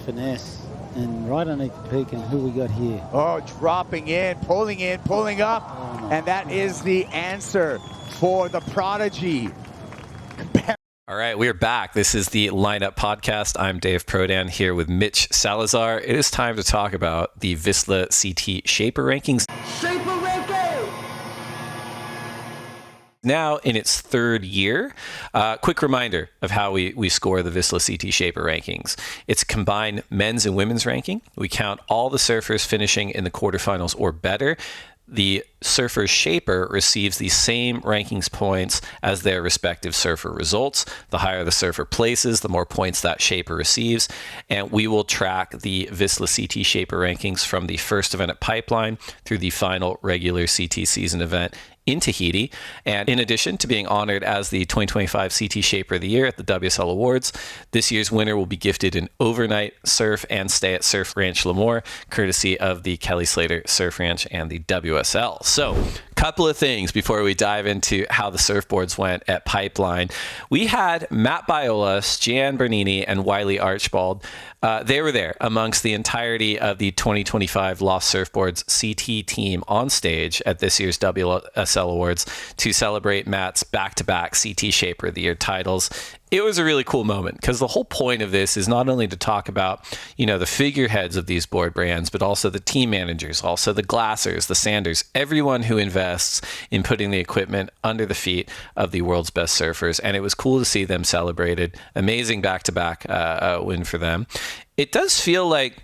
finesse. And right underneath the peak, and who we got here? Oh, dropping in, pulling up. Oh, And that is the answer for the Prodigy. All right, we are back. This is the Lineup Podcast. I'm Dave Prodan here with Mitch Salazar. It is time to talk about the Vissla CT Shaper Rankings. Shaper ranking! Now in its third year. Quick reminder of how we score the Vissla CT Shaper Rankings. It's a combined men's and women's ranking. We count all the surfers finishing in the quarterfinals or better. The surfer shaper receives the same rankings points as their respective surfer results. The higher the surfer places, the more points that shaper receives. And we will track the Vissla CT shaper rankings from the first event at Pipeline through the final regular CT season event in Tahiti. And in addition to being honored as the 2025 CT Shaper of the Year at the WSL Awards, this year's winner will be gifted an overnight surf and stay at Surf Ranch Lemoore, courtesy of the Kelly Slater Surf Ranch and the WSL. So, couple of things before we dive into how the surfboards went at Pipeline. We had Matt Biolas, Jan Bernini, and Wiley Archibald. They were there amongst the entirety of the 2025 Lost Surfboards CT team on stage at this year's WSL Awards to celebrate Matt's back-to-back CT Shaper of the Year titles. It was a really cool moment because the whole point of this is not only to talk about, the figureheads of these board brands, but also the team managers, also the glassers, the sanders, everyone who invests in putting the equipment under the feet of the world's best surfers. And it was cool to see them celebrated. Amazing back-to-back win for them. It does feel like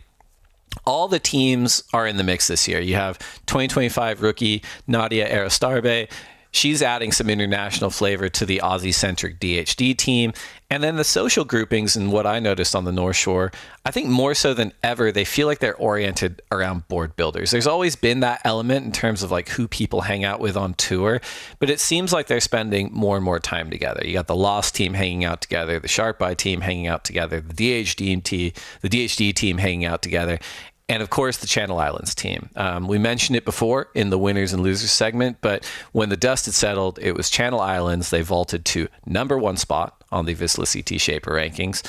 all the teams are in the mix this year. You have 2025 rookie Nadia Arostarbe. She's adding some international flavor to the Aussie-centric DHD team. And then the social groupings, and what I noticed on the North Shore, I think more so than ever, they feel like they're oriented around board builders. There's always been that element in terms of like who people hang out with on tour, but it seems like they're spending more and more time together. You got the Lost team hanging out together, the Sharp Eye team hanging out together, the DHD team hanging out together. And of course, the Channel Islands team. We mentioned it before in the winners and losers segment, but when the dust had settled, it was Channel Islands. They vaulted to number one spot on the Vissla CT Shaper rankings.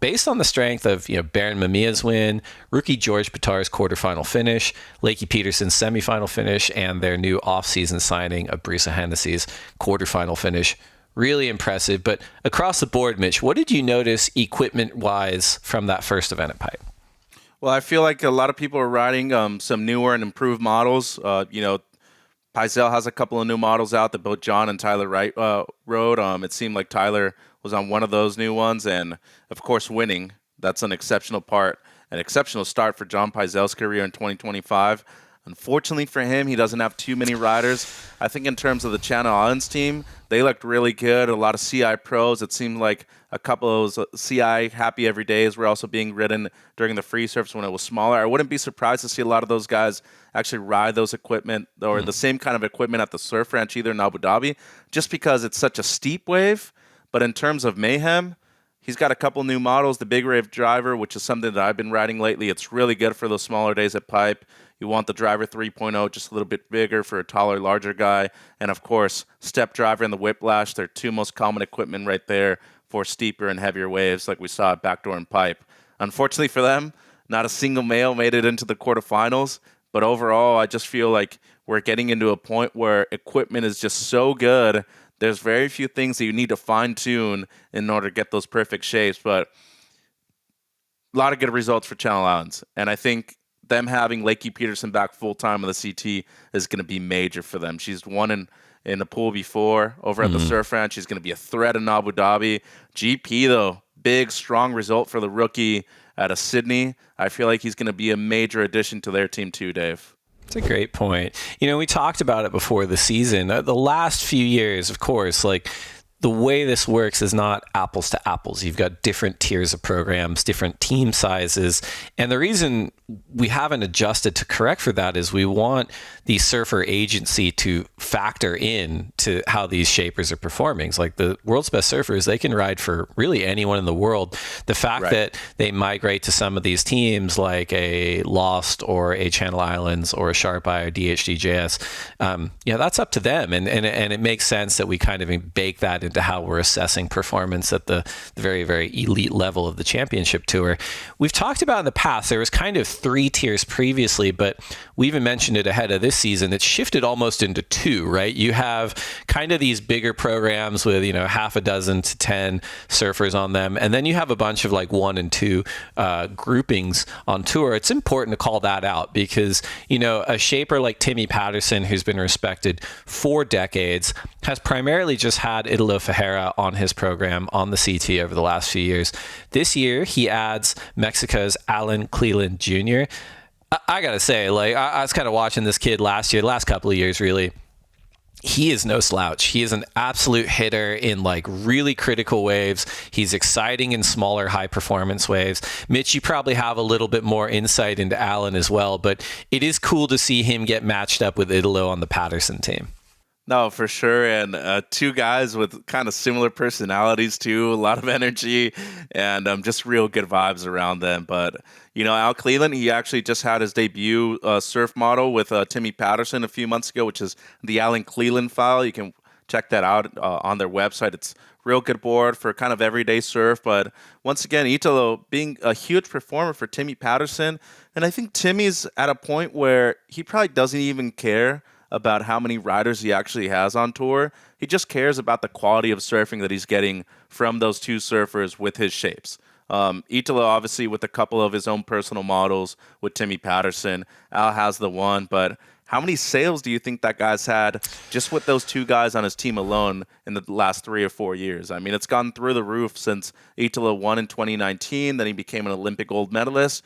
Based on the strength of Baron Mamia's win, rookie George Pitar's quarterfinal finish, Lakey Peterson's semifinal finish, and their new offseason signing of Brisa Hennessy's quarterfinal finish. Really impressive. But across the board, Mitch, what did you notice equipment-wise from that first event at Pipe? Well, I feel like a lot of people are riding some newer and improved models. Pizel has a couple of new models out that both John and Tyler Wright rode. It seemed like Tyler was on one of those new ones. And, of course, winning. That's an exceptional start for John Pizel's career in 2025. Unfortunately for him, he doesn't have too many riders. I think in terms of the Channel Islands team, they looked really good. A lot of CI pros. It seemed like a couple of those CI happy every days were also being ridden during the free surfs when it was smaller. I wouldn't be surprised to see a lot of those guys actually ride those equipment or the same kind of equipment at the Surf Ranch either in Abu Dhabi, just because it's such a steep wave. But in terms of mayhem, he's got a couple new models. The Big Wave Driver, which is something that I've been riding lately. It's really good for those smaller days at Pipe. You want the Driver 3.0 just a little bit bigger for a taller, larger guy. And, of course, Step Driver and the Whiplash, they're two most common equipment right there for steeper and heavier waves like we saw at Backdoor and Pipe. Unfortunately for them, not a single male made it into the quarterfinals. But overall, I just feel like we're getting into a point where equipment is just so good. There's very few things that you need to fine-tune in order to get those perfect shapes. But a lot of good results for Channel Islands. And I think them having Lakey Peterson back full-time on the CT is going to be major for them. She's won in the pool before over at the Surf Ranch. She's going to be a threat in Abu Dhabi. GP, though, big, strong result for the rookie out of Sydney. I feel like he's going to be a major addition to their team too, Dave. That's a great point. We talked about it before the season. The last few years, of course, the way this works is not apples to apples. You've got different tiers of programs, different team sizes. And the reason we haven't adjusted to correct for that is we want the surfer agency to factor in to how these shapers are performing. It's like the world's best surfers, they can ride for really anyone in the world. The fact that they migrate to some of these teams like a Lost or a Channel Islands or a Sharp Eye or DHDJS, that's up to them. And it makes sense that we kind of bake that into how we're assessing performance at the very, very elite level of the championship tour. We've talked about in the past, there was kind of 3 tiers previously, but we even mentioned it ahead of this season. It's shifted almost into 2, right? You have kind of these bigger programs with, half a dozen to 10 surfers on them. And then you have a bunch of like 1 and 2 groupings on tour. It's important to call that out because, a shaper like Timmy Patterson, who's been respected for decades, has primarily just had Italo Ferreira on his program on the CT over the last few years. This year, he adds Mexico's Alan Cleland Jr. I gotta say, I was kind of watching this kid last couple of years, really. He is no slouch. He is an absolute hitter in really critical waves. He's exciting in smaller, high performance waves. Mitch, you probably have a little bit more insight into Alan as well, but it is cool to see him get matched up with Italo on the Patterson team. No, for sure. And 2 guys with kind of similar personalities too, a lot of energy and just real good vibes around them. But, Al Cleland, he actually just had his debut surf model with Timmy Patterson a few months ago, which is the Alan Cleland file. You can check that out on their website. It's real good board for kind of everyday surf. But once again, Italo being a huge performer for Timmy Patterson. And I think Timmy's at a point where he probably doesn't even care about how many riders he actually has on tour. He just cares about the quality of surfing that he's getting from those 2 surfers with his shapes. Italo, obviously, with a couple of his own personal models with Timmy Patterson. Al has the one, but how many sales do you think that guy's had just with those 2 guys on his team alone in the last 3 or 4 years? I mean, it's gone through the roof since Italo won in 2019, then he became an Olympic gold medalist.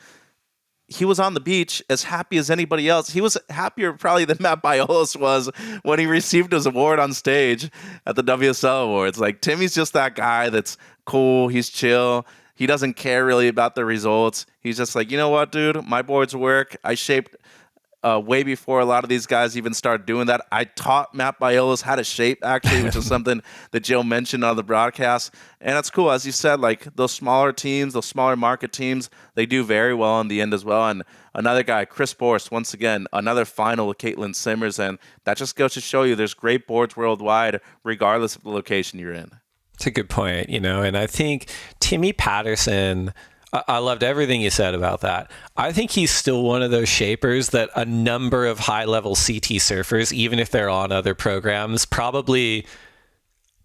He was on the beach as happy as anybody else. He was happier probably than Matt Biolos was when he received his award on stage at the WSL Awards. Timmy's just that guy that's cool. He's chill. He doesn't care really about the results. He's just like, you know what, dude? My boards work. I shaped way before a lot of these guys even started doing that. I taught Matt Biolos how to shape, actually, which is something that Joe mentioned on the broadcast. And it's cool. As you said, those smaller teams, those smaller market teams, they do very well in the end as well. And another guy, Chris Borst, once again, another final with Caitlin Simmers. And that just goes to show you there's great boards worldwide, regardless of the location you're in. It's a good point, and I think Timmy Patterson, I loved everything you said about that. I think he's still one of those shapers that a number of high-level CT surfers, even if they're on other programs, probably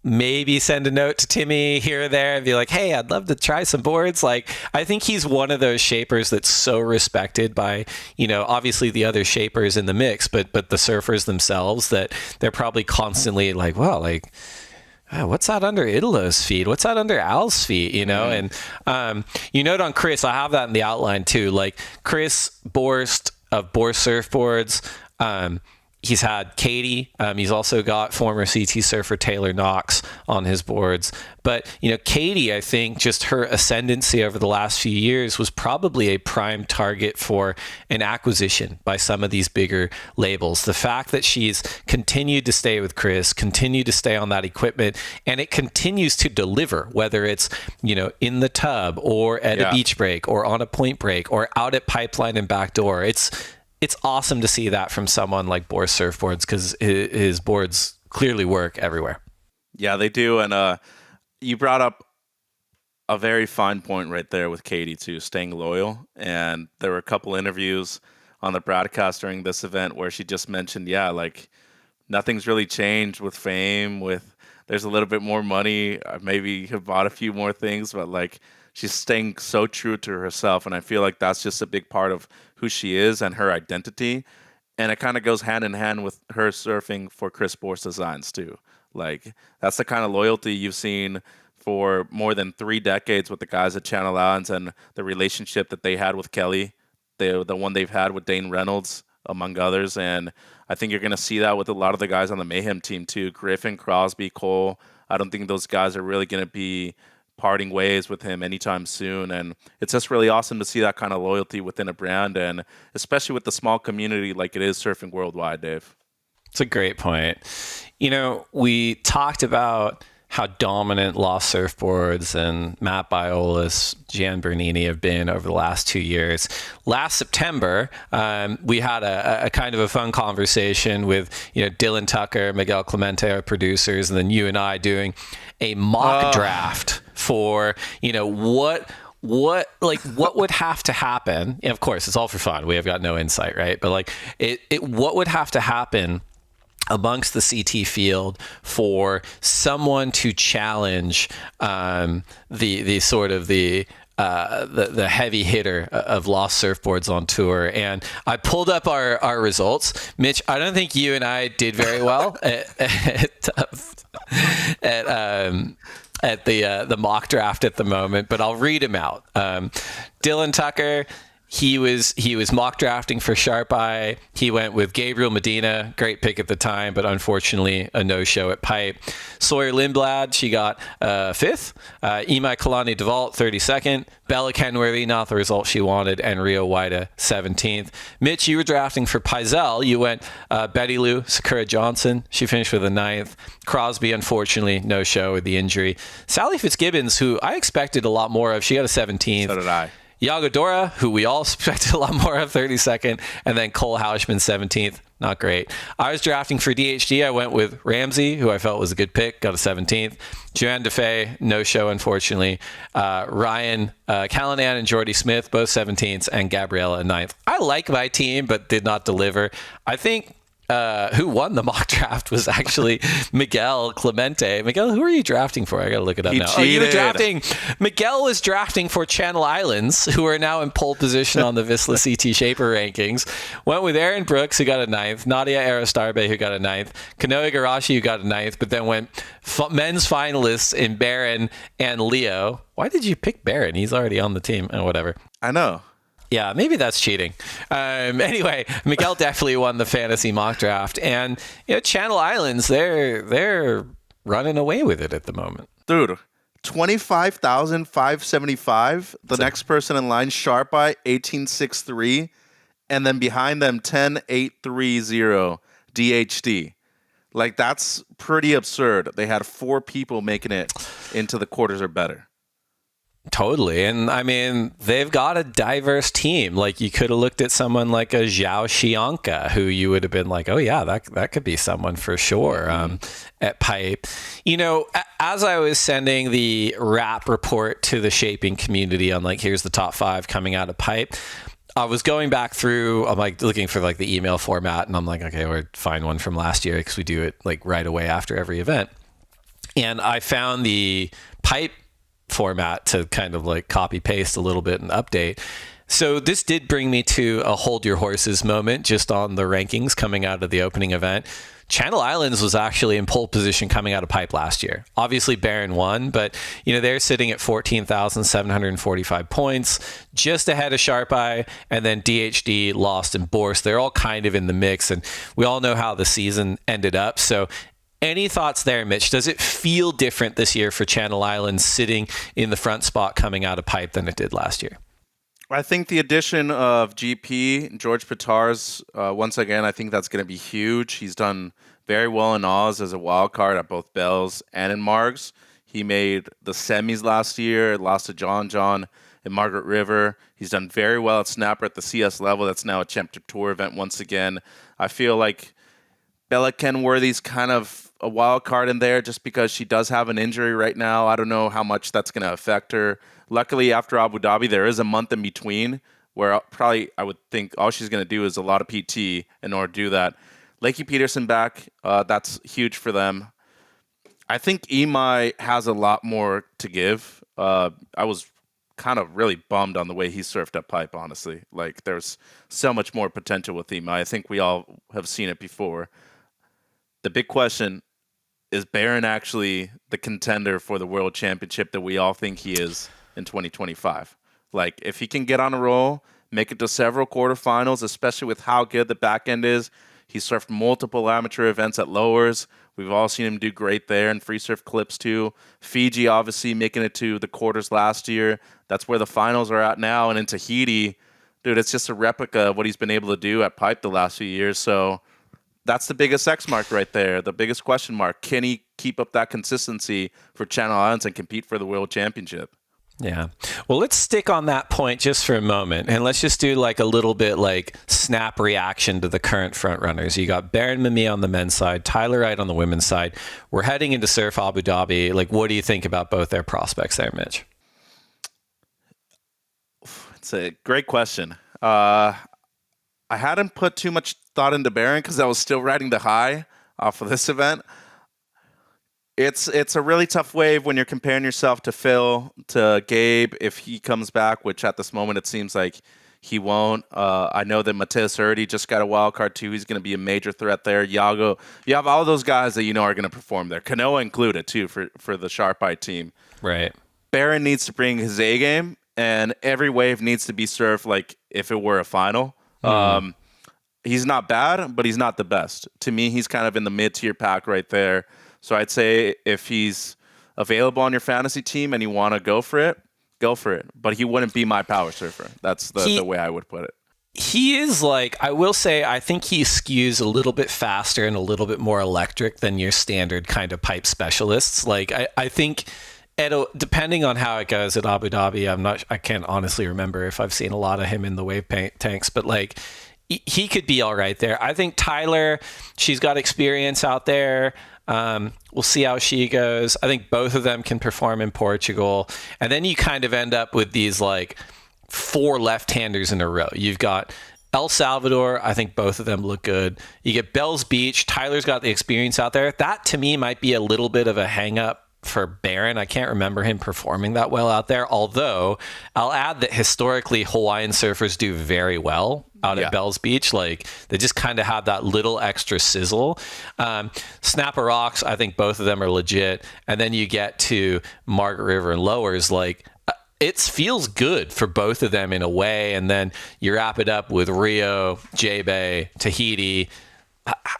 maybe send a note to Timmy here or there and be like, hey, I'd love to try some boards. I think he's one of those shapers that's so respected by, obviously the other shapers in the mix, but the surfers themselves, that they're probably constantly what's that under Italo's feet? What's that under Al's feet? And you note on Chris, I have that in the outline too. Chris Borst of Borst Surfboards, he's had Katie. He's also got former CT surfer Taylor Knox on his boards. But, Katie, I think just her ascendancy over the last few years was probably a prime target for an acquisition by some of these bigger labels. The fact that she's continued to stay with Chris, continued to stay on that equipment, and it continues to deliver, whether it's, in the tub or at a beach break or on a point break or out at Pipeline and Backdoor. It's awesome to see that from someone like Borst Surfboards because his boards clearly work everywhere. Yeah, they do. And you brought up a very fine point right there with Katie, too, staying loyal. And there were a couple interviews on the broadcast during this event where she just mentioned, nothing's really changed with fame, there's a little bit more money. Maybe have bought a few more things, but she's staying so true to herself. And I feel like that's just a big part of who she is and her identity. And it kind of goes hand in hand with her surfing for Chris Borst Designs too. That's the kind of loyalty you've seen for more than 3 decades with the guys at Channel Islands and the relationship that they had with Kelly, the one they've had with Dane Reynolds, among others. And I think you're going to see that with a lot of the guys on the Mayhem team too. Griffin, Crosby, Cole. I don't think those guys are really going to be parting ways with him anytime soon. And it's just really awesome to see that kind of loyalty within a brand, and especially with the small community like it is surfing worldwide, Dave. It's a great point. We talked about how dominant Lost Surfboards and Matt Biolis, Gian Bernini have been over the last 2 years. Last September, we had a kind of a fun conversation with Dylan Tucker, Miguel Clemente, our producers, and then you and I doing a mock draft for what would have to happen. And of course, it's all for fun. We have got no insight, right? But what would have to happen amongst the CT field for someone to challenge the heavy hitter of Lost Surfboards on tour. And I pulled up our results. Mitch, I don't think you and I did very well at the mock draft at the moment, but I'll read him out. Dylan Tucker, he was mock drafting for Sharp Eye. He went with Gabriel Medina, great pick at the time, but unfortunately a no-show at Pipe. Sawyer Lindblad, she got 5th. Imai Kalani DeVault, 32nd. Bella Kenworthy, not the result she wanted. And Rio Waida, 17th. Mitch, you were drafting for Pizel. You went Betty Lou, Sakura Johnson. She finished with a 9th. Crosby, unfortunately, no show with the injury. Sally Fitzgibbons, who I expected a lot more of, she got a 17th. So did I. Yago Dora, who we all expected a lot more of, 32nd, and then Cole Houshman, 17th. Not great. I was drafting for DHD. I went with Ramsey, who I felt was a good pick, got a 17th. Joanne DeFay, no show, unfortunately. Ryan Callanan and Jordy Smith, both 17ths, and Gabriella, 9th. I like my team, but did not deliver. I think who won the mock draft was actually Miguel Clemente. Miguel, who are you drafting for? I gotta look it up now. Cheated. Oh, you were drafting. Miguel was drafting for Channel Islands, who are now in pole position on the Vissla CT Shaper rankings. Went with Aaron Brooks, who got a 9th. Nadia Arastarbe, who got a 9th. Kanoe Igarashi, who got a 9th, but then went men's finalists in Barron and Leo. Why did you pick Barron? He's already on the team. Oh, whatever. I know. Yeah, maybe that's cheating. Anyway, Miguel definitely won the fantasy mock draft, and Channel Islands, they're running away with it at the moment. Dude, 25,575. The next person in line, Sharp Eye, 1863, and then behind them 10830 DHD. Like, that's pretty absurd. They had 4 people making it into the quarters or better. Totally. And I mean, they've got a diverse team. Like, you could have looked at someone like a Zhao Xianka, who you would have been like, oh yeah, that could be someone for sure at Pipe. As I was sending the wrap report to the shaping community on here's the top 5 coming out of Pipe, I was going back through, I'm looking for the email format, and I'm like, okay, we'll find one from last year because we do it right away after every event. And I found the Pipe format to kind of copy paste a little bit and update. So this did bring me to a hold your horses moment just on the rankings coming out of the opening event. Channel Islands was actually in pole position coming out of Pipe last year. Obviously Barron won, but they're sitting at 14,745 points, just ahead of Sharp Eye, and then DHD, Lost, and Bourse. They're all kind of in the mix, and we all know how the season ended up. So any thoughts there, Mitch? Does it feel different this year for Channel Islands sitting in the front spot coming out of Pipe than it did last year? I think the addition of GP, George Pitars, once again, I think that's going to be huge. He's done very well in Oz as a wild card at both Bells and in Margs. He made the semis last year, lost to John in Margaret River. He's done very well at Snapper at the CS level. That's now a Championship Tour event once again. I feel like Bella Kenworthy's kind of a wild card in there just because she does have an injury right now. I don't know how much that's going to affect her. Luckily, after Abu Dhabi, there is a month in between where I would think all she's going to do is a lot of PT in order to do that. Lakey Peterson back, that's huge for them. I think Imai has a lot more to give. I was kind of really bummed on the way he surfed at Pipe, honestly. There's so much more potential with Imai. I think we all have seen it before. The big question, is Barron actually the contender for the World Championship that we all think he is in 2025? If he can get on a roll, make it to several quarterfinals, especially with how good the back end is. He surfed multiple amateur events at lowers. We've all seen him do great there, and free surf clips too. Fiji, obviously, making it to the quarters last year. That's where the finals are at now. And in Tahiti, dude, it's just a replica of what he's been able to do at Pipe the last few years. So that's the biggest X mark right there, the biggest question mark. Can he keep up that consistency for Channel Islands and compete for the World Championship? Yeah. Well, let's stick on that point just for a moment, and let's just do like a little bit like snap reaction to the current front runners. You got Baron Mami on the men's side, Tyler Wright on the women's side. We're heading into Surf Abu Dhabi. Like, what do you think about both their prospects there, Mitch? It's a great question. I hadn't put too much thought into Baron because I was still riding the high off of this event. It's a really tough wave when you're comparing yourself to Phil, to Gabe, if he comes back, which at this moment it seems like he won't. I know that Matthias Erdi just got a wild card too. He's going to be a major threat there. Yago, you have all those guys that you know are going to perform there. Kanoa included too for the Sharp Eye team. Right. Baron needs to bring his A game, and every wave needs to be surfed like if it were a final. He's not bad, but he's not the best. To me, he's kind of in the mid-tier pack right there. So I'd say if he's available on your fantasy team and you want to go for it, go for it. But he wouldn't be my power surfer. That's the way I would put it. He is like, I will say, I think he skews a little bit faster and a little bit more electric than your standard kind of pipe specialists. Like, I think depending on how it goes at Abu Dhabi, I can't honestly remember if I've seen a lot of him in the wave tanks, but like, he could be all right there. I think Tyler, she's got experience out there. We'll see how she goes. I think both of them can perform in Portugal. And then you kind of end up with these like 4 left-handers in a row. You've got El Salvador. I think both of them look good. You get Bells Beach. Tyler's got the experience out there. That to me might be a little bit of a hang-up for Baron. I can't remember him performing that well out there. Although I'll add that historically Hawaiian surfers do very well out at Bells Beach. Like they just kind of have that little extra sizzle. Snapper Rocks, I think both of them are legit. And then you get to Margaret River and Lowers, like it feels good for both of them in a way. And then you wrap it up with Rio, J-Bay, Tahiti.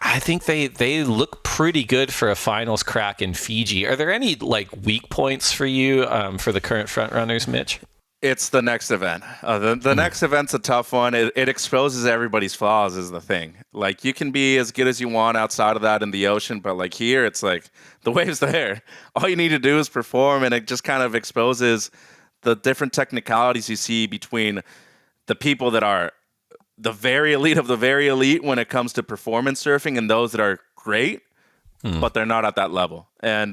I think they look pretty good for a finals crack in Fiji. Are there any like weak points for you for the current front runners, Mitch? It's the next event. The next event's a tough one. It exposes everybody's flaws is the thing. Like you can be as good as you want outside of that in the ocean, but like here, it's like the wave's there. All you need to do is perform, and it just kind of exposes the different technicalities you see between the people that are the very elite of the very elite when it comes to performance surfing and those that are great, but they're not at that level. And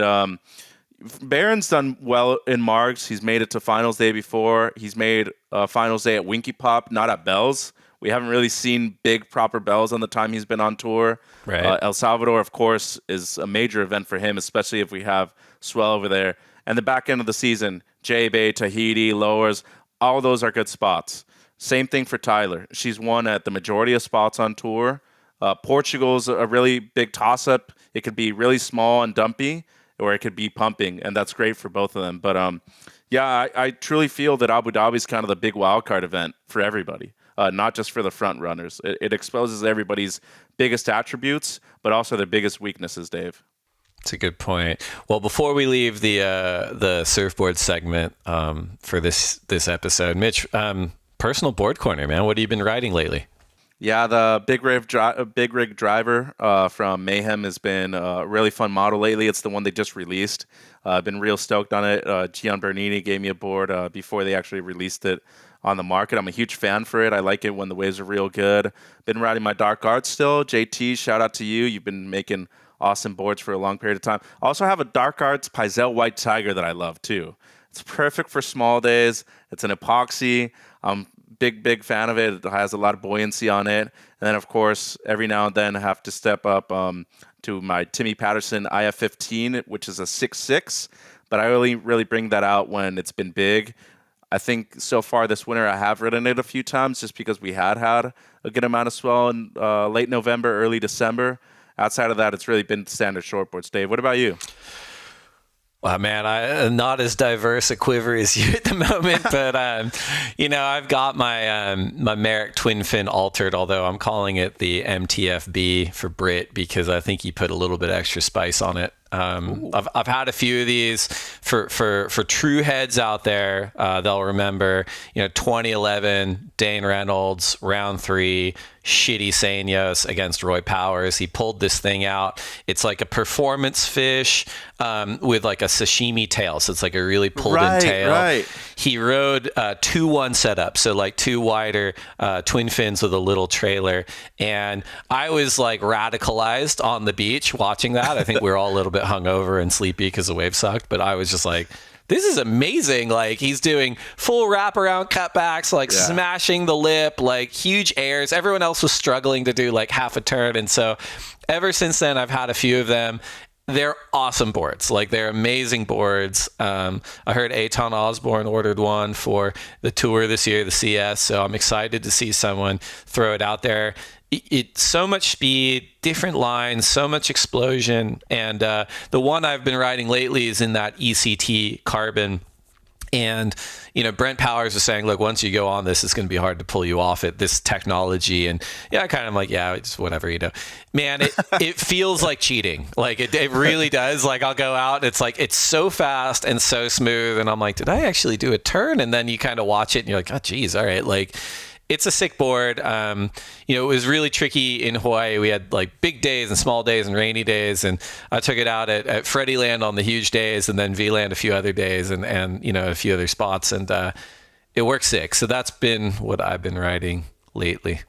Baron's done well in Margs. He's made it to finals day before. He's made finals day at Winky Pop, not at Bells. We haven't really seen big proper Bells on the time he's been on tour. Right. El Salvador, of course, is a major event for him, especially if we have swell over there. And the back end of the season, J-Bay, Tahiti, Lowers, all those are good spots. Same thing for Tyler. She's won at the majority of spots on tour. Portugal's a really big toss-up. It could be really small and dumpy, or it could be pumping, and that's great for both of them. But I truly feel that Abu Dhabi is kind of the big wildcard event for everybody, not just for the front runners. It exposes everybody's biggest attributes, but also their biggest weaknesses, Dave. That's a good point. Well, before we leave the surfboard segment for this episode, Mitch, personal board corner, man. What have you been riding lately? Yeah, the Big Rig Driver from Mayhem has been a really fun model lately. It's the one they just released. I've been real stoked on it. Gian Bernini gave me a board before they actually released it on the market. I'm a huge fan for it. I like it when the waves are real good. Been riding my Dark Arts still. JT, shout out to you. You've been making awesome boards for a long period of time. I also have a Dark Arts Pizel White Tiger that I love too. It's perfect for small days. It's an epoxy. I'm big fan of it. It has a lot of buoyancy on it. And then, of course, every now and then I have to step up to my Timmy Patterson IF15, which is a 6.6. But I really bring that out when it's been big. I think so far this winter I have ridden it a few times just because we had a good amount of swell in late November, early December. Outside of that, it's really been standard shortboards. Dave, what about you? Well, man, I'm not as diverse a quiver as you at the moment, but I've got my my Merrick twin fin altered, although I'm calling it the MTFB for Brit because I think he put a little bit extra spice on it. I've had a few of these for true heads out there. They'll remember, 2011 Dane Reynolds round 3 shitty Sanios against Roy Powers. He pulled this thing out. It's like a performance fish with like a sashimi tail. So it's like a really pulled in tail. Right. He rode 2-1 setup. So like 2 wider twin fins with a little trailer. And I was like radicalized on the beach watching that. I think we were all a little bit hungover and sleepy because the wave sucked. But I was just like, this is amazing. Like, he's doing full wraparound cutbacks, like smashing the lip, like huge airs. Everyone else was struggling to do like half a turn. And so ever since then, I've had a few of them. They're awesome boards. Like, they're amazing boards. I heard Eitan Osborne ordered one for the tour this year, the CS. So I'm excited to see someone throw it out there. It's so much speed, different lines, so much explosion. And the one I've been riding lately is in that ECT carbon. And, Brent Powers was saying, look, once you go on this, it's going to be hard to pull you off it, this technology. And I kind of like, it's whatever, Man, it feels like cheating. Like, it really does. Like, I'll go out, and it's like, it's so fast and so smooth. And I'm like, did I actually do a turn? And then you kind of watch it and you're like, oh, geez, all right. Like, it's a sick board. It was really tricky in Hawaii. We had like big days and small days and rainy days. And I took it out at Freddie Land on the huge days, and then V Land a few other days, and a few other spots. And it works sick. So that's been what I've been riding lately.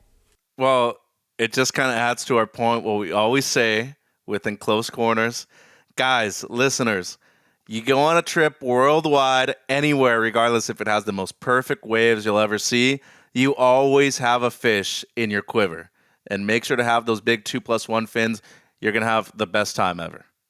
Well, it just kind of adds to our point, what we always say within close corners. Guys, listeners, you go on a trip worldwide, anywhere, regardless if it has the most perfect waves you'll ever see, you always have a fish in your quiver. And make sure to have those big 2+1 fins. You're going to have the best time ever.